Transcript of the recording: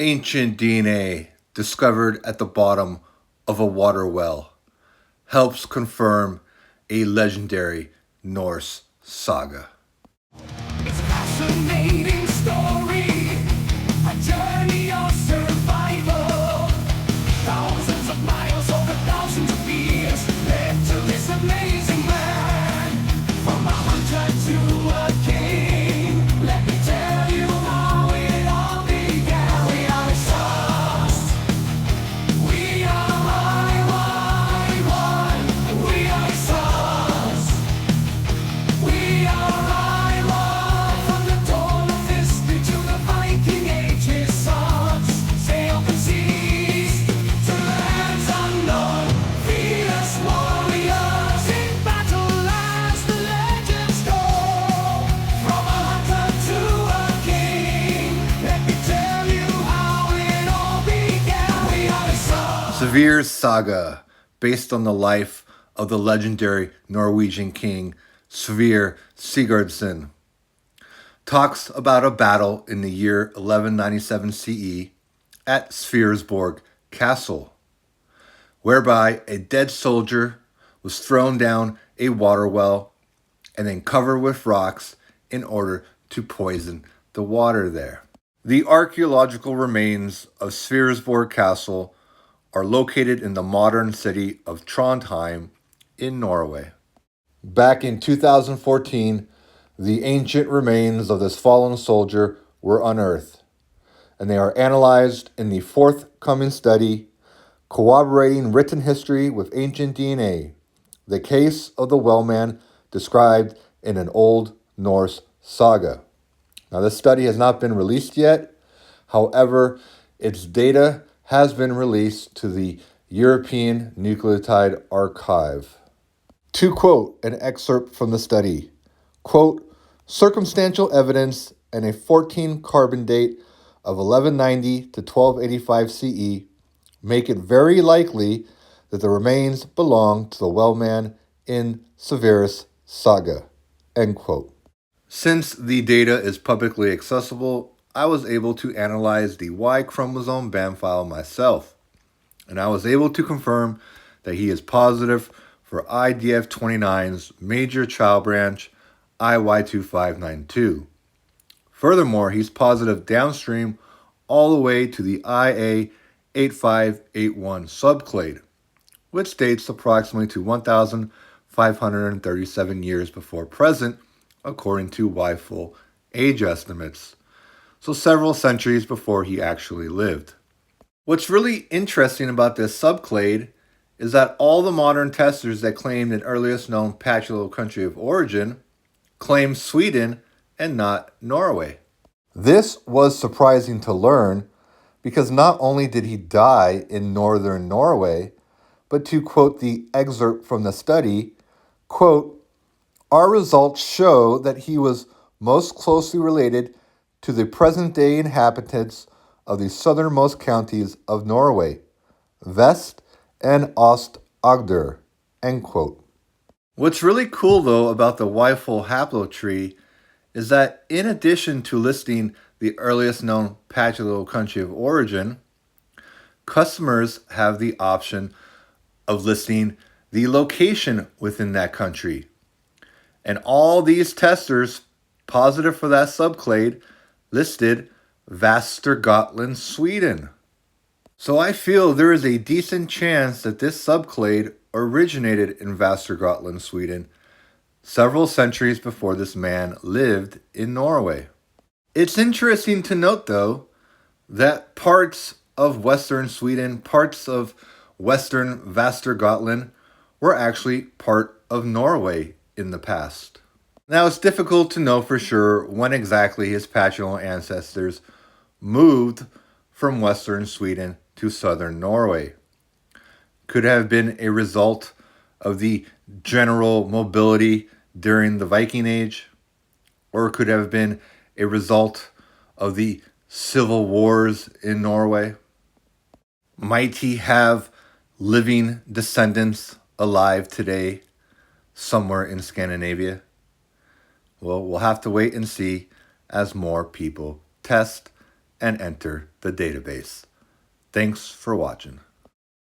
Ancient DNA discovered at the bottom of a water well helps confirm a legendary Norse saga. It's a fascinating story, a journey of survival. Thousands of miles over thousands of years led to this amazing man. From a hunter to a king, let me tell you how it all began. We are his sons. We are I-A8581. We are his sons. We are I-A8581. From the dawn of history to the Viking Age, his sons sailed the seas to lands unknown. Fierce warriors in battle as the legends go. From a hunter to a king, let me tell you how it all began. We are his sons. Sverre's Saga, based on the life of the legendary Norwegian king Sverre Sigurdsson, talks about a battle in the year 1197 CE at Sverresborg Castle, whereby a dead soldier was thrown down a water well and then covered with rocks in order to poison the water there. The archaeological remains of Sverresborg Castle are located in the modern city of Trondheim in Norway. Back in 2014, the ancient remains of this fallen soldier were unearthed, and they are analyzed in the forthcoming study, Corroborating Written History with Ancient DNA, the case of the Wellman described in an Old Norse saga. Now, this study has not been released yet. However, its data has been released to the European Nucleotide Archive. To quote an excerpt from the study, quote, circumstantial evidence and a 14 carbon date of 1190 to 1285 CE make it very likely that the remains belong to the Wellman in Sverre's Saga, end quote. Since the data is publicly accessible, I was able to analyze the Y chromosome band file myself, and I was able to confirm that he is positive for IDF29's major child branch, IY2592. Furthermore, he's positive downstream all the way to the I-A8581 subclade, which dates approximately to 1,537 years before present, according to Y-full age estimates, so several centuries before he actually lived. What's really interesting about this subclade is that all the modern testers that claimed an earliest known patrilineal country of origin claim Sweden and not Norway. This was surprising to learn because not only did he die in northern Norway, but to quote the excerpt from the study, quote, our results show that he was most closely related to the present-day inhabitants of the southernmost counties of Norway, Vest and Ost-Agder, end quote. What's really cool, though, about the Y-full haplotree is that in addition to listing the earliest known patrilineal country of origin, customers have the option of listing the location within that country. And all these testers positive for that subclade listed Västergötland, Sweden. So I feel there is a decent chance that this subclade originated in Västergötland, Sweden, several centuries before this man lived in Norway. It's interesting to note, though, that parts of western Sweden, parts of western Västergötland, were actually part of Norway in the past. Now, it's difficult to know for sure when exactly his patrilineal ancestors moved from western Sweden to southern Norway. Could have been a result of the general mobility during the Viking Age, or could have been a result of the civil wars in Norway. Might he have living descendants alive today somewhere in Scandinavia? Well, we'll have to wait and see as more people test and enter the database. Thanks for watching.